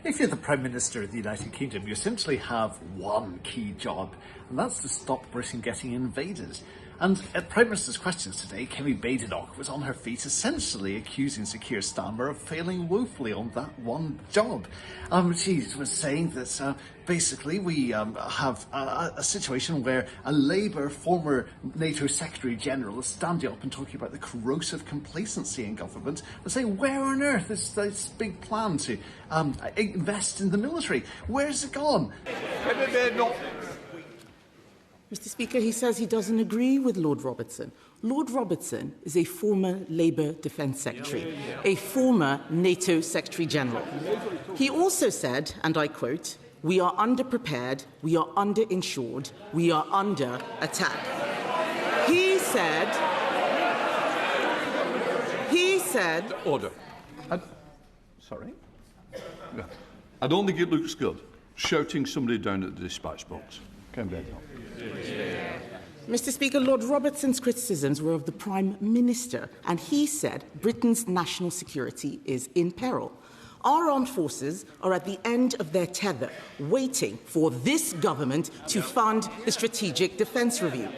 If you're the Prime Minister of the United Kingdom, you essentially have one key job, and that's to stop Britain getting invaded. And at Prime Minister's Questions today, Kemi Badenoch was on her feet essentially accusing Sir Keir Starmer of failing woefully on that one job. She was saying that basically we have a situation where a Labour former NATO Secretary General is standing up and talking about the corrosive complacency in government and saying, where on earth is this big plan to invest in the military? Where's it gone? Mr. Speaker, he says he doesn't agree with Lord Robertson. Lord Robertson is a former Labour Defence Secretary, a former NATO Secretary General. He also said, and I quote, "We are underprepared, we are underinsured, we are under attack." He said... Order. Sorry? Yeah. I don't think it looks good, shouting somebody down at the dispatch box. Kemi Badenoch. Mr. Speaker, Lord Robertson's criticisms were of the Prime Minister, and he said Britain's national security is in peril. Our armed forces are at the end of their tether, waiting for this government to fund the Strategic Defence Review.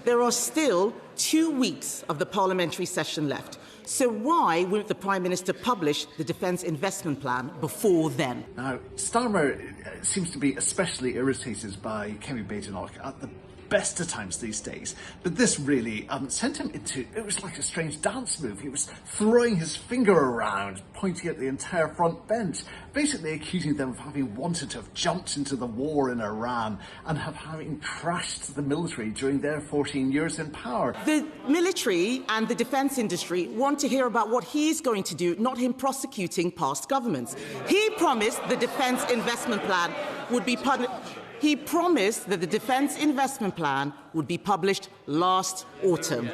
There are still 2 weeks of the parliamentary session left. So why wouldn't the Prime Minister publish the Defence Investment Plan before then? Now, Starmer seems to be especially irritated by Kemi Badenoch at the best of times these days, but this really sent him into, it was like a strange dance move. He was throwing his finger around, pointing at the entire front bench, basically accusing them of having wanted to have jumped into the war in Iran and of having crashed the military during their 14 years in power. The military and the defence industry want to hear about what he's going to do, not him prosecuting past governments. He promised the Defence Investment Plan would be published. He promised that the Defence Investment Plan would be published last autumn.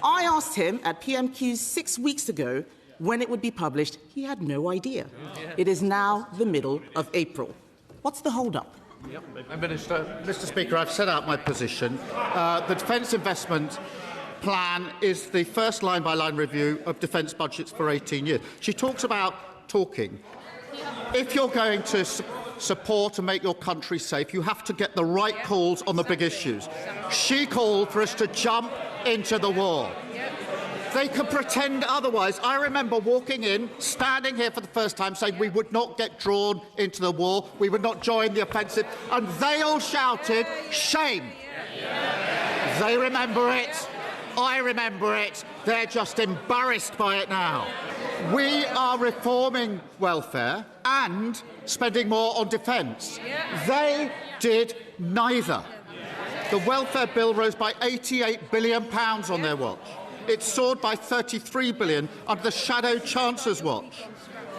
I asked him at PMQs 6 weeks ago when it would be published. He had no idea. It is now the middle of April. What's the hold-up? Mr. Speaker, I've set out my position. The Defence Investment Plan is the first line-by-line review of defence budgets for 18 years. She talks about talking. If you're going to support and make your country safe, you have to get the right calls on the big issues. She called for us to jump into the war. They can pretend otherwise. I remember walking in, standing here for the first time, saying we would not get drawn into the war, we would not join the offensive, and they all shouted, shame. They remember it. I remember it. They're just embarrassed by it now. We are reforming welfare and spending more on defence. They did neither. The welfare bill rose by £88 billion on their watch. It soared by £33 billion under the shadow Chancellor's watch.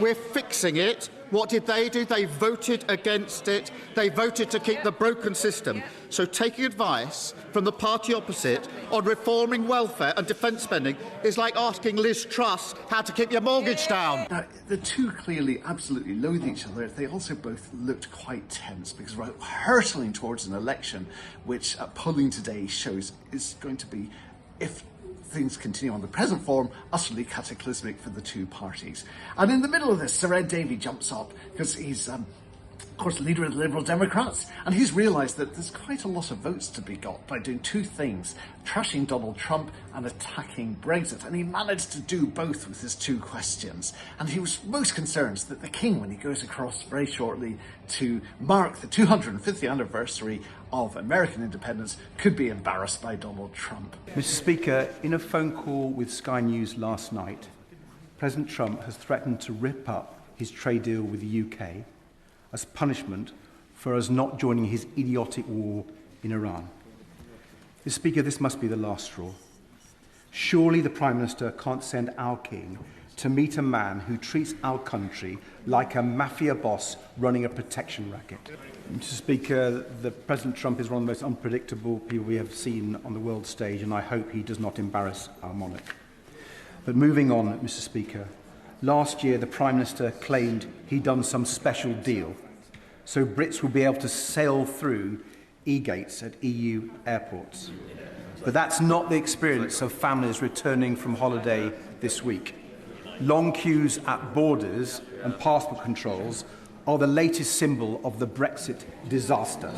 We're fixing it. What did they do? They voted against it. They voted to keep the broken system. So taking advice from the party opposite on reforming welfare and defence spending is like asking Liz Truss how to keep your mortgage down. Now, the two clearly absolutely loathe each other. They also both looked quite tense because we're hurtling towards an election which polling today shows is going to be, if things continue on the present form, utterly cataclysmic for the two parties. And in the middle of this, Sir Ed Davey jumps up because he's, of course, leader of the Liberal Democrats, and he's realised that there's quite a lot of votes to be got by doing two things, trashing Donald Trump and attacking Brexit. And he managed to do both with his two questions. And he was most concerned that the King, when he goes across very shortly to mark the 250th anniversary of American independence, could be embarrassed by Donald Trump. Mr. Speaker, in a phone call with Sky News last night, President Trump has threatened to rip up his trade deal with the UK as punishment for us not joining his idiotic war in Iran. Mr. Speaker, this must be the last straw. Surely the Prime Minister can't send our King to meet a man who treats our country like a mafia boss running a protection racket. Mr. Speaker, President Trump is one of the most unpredictable people we have seen on the world stage, and I hope he does not embarrass our monarch. But moving on, Mr. Speaker, last year the Prime Minister claimed he'd done some special deal, so Brits will be able to sail through e-gates at EU airports. But that's not the experience of families returning from holiday this week. Long queues at borders and passport controls are the latest symbol of the Brexit disaster.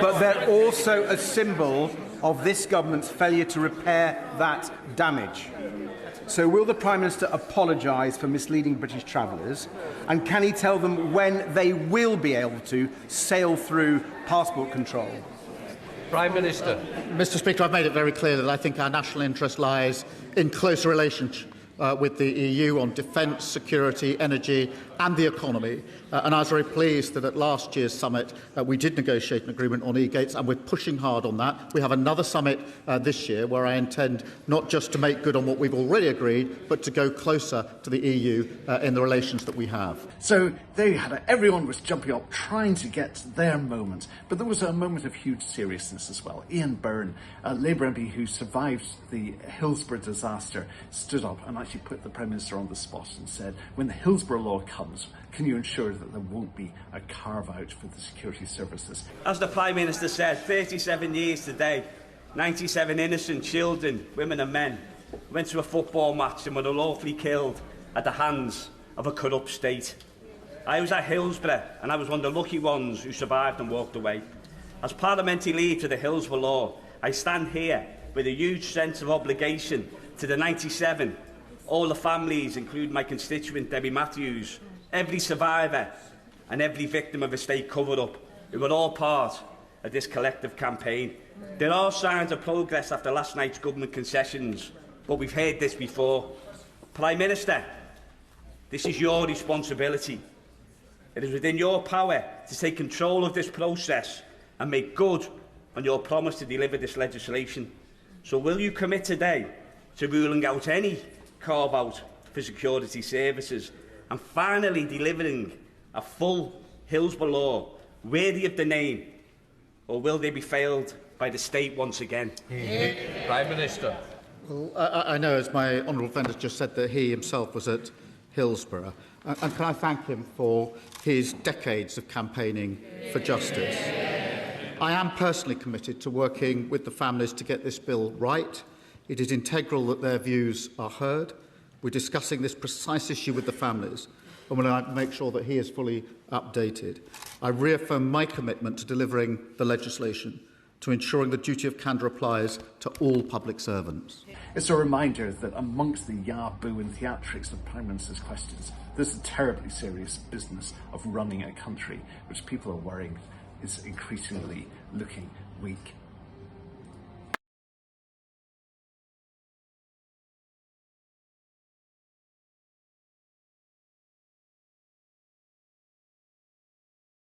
But they're also a symbol of this government's failure to repair that damage. So will the Prime Minister apologise for misleading British travellers? And can he tell them when they will be able to sail through passport control? Prime Minister. Mr. Speaker, I've made it very clear that I think our national interest lies in close relationship with the EU on defence, security, energy and the economy. And I was very pleased that at last year's summit we did negotiate an agreement on e-gates, and we're pushing hard on that. We have another summit this year where I intend not just to make good on what we've already agreed, but to go closer to the EU in the relations that we have. So there you had it. Everyone was jumping up, trying to get their moment. But there was a moment of huge seriousness as well. Ian Byrne, a Labour MP who survived the Hillsborough disaster, stood up and actually put the Prime Minister on the spot and said, when the Hillsborough law comes, can you ensure that there won't be a carve-out for the security services? As the Prime Minister said, 37 years today, 97 innocent children, women and men went to a football match and were unlawfully killed at the hands of a corrupt state. I was at Hillsborough and I was one of the lucky ones who survived and walked away. As parliamentary lead to the Hillsborough law, I stand here with a huge sense of obligation to the 97, all the families, including my constituent Debbie Matthews, every survivor and every victim of a state cover-up, who were all part of this collective campaign. There are signs of progress after last night's government concessions, but we've heard this before. Prime Minister, this is your responsibility. It is within your power to take control of this process and make good on your promise to deliver this legislation. So will you commit today to ruling out any carve-out for security services and finally delivering a full Hillsborough law worthy of the name, or will they be failed by the state once again? Prime Minister. Well, I know, as my honourable friend has just said, that he himself was at Hillsborough. And can I thank him for his decades of campaigning for justice. I am personally committed to working with the families to get this bill right. It is integral that their views are heard. We're discussing this precise issue with the families, and we'll make sure that he is fully updated. I reaffirm my commitment to delivering the legislation, to ensuring the duty of candour applies to all public servants. It's a reminder that amongst the yah-boo and theatrics of Prime Minister's questions, there's a terribly serious business of running a country, which people are worrying is increasingly looking weak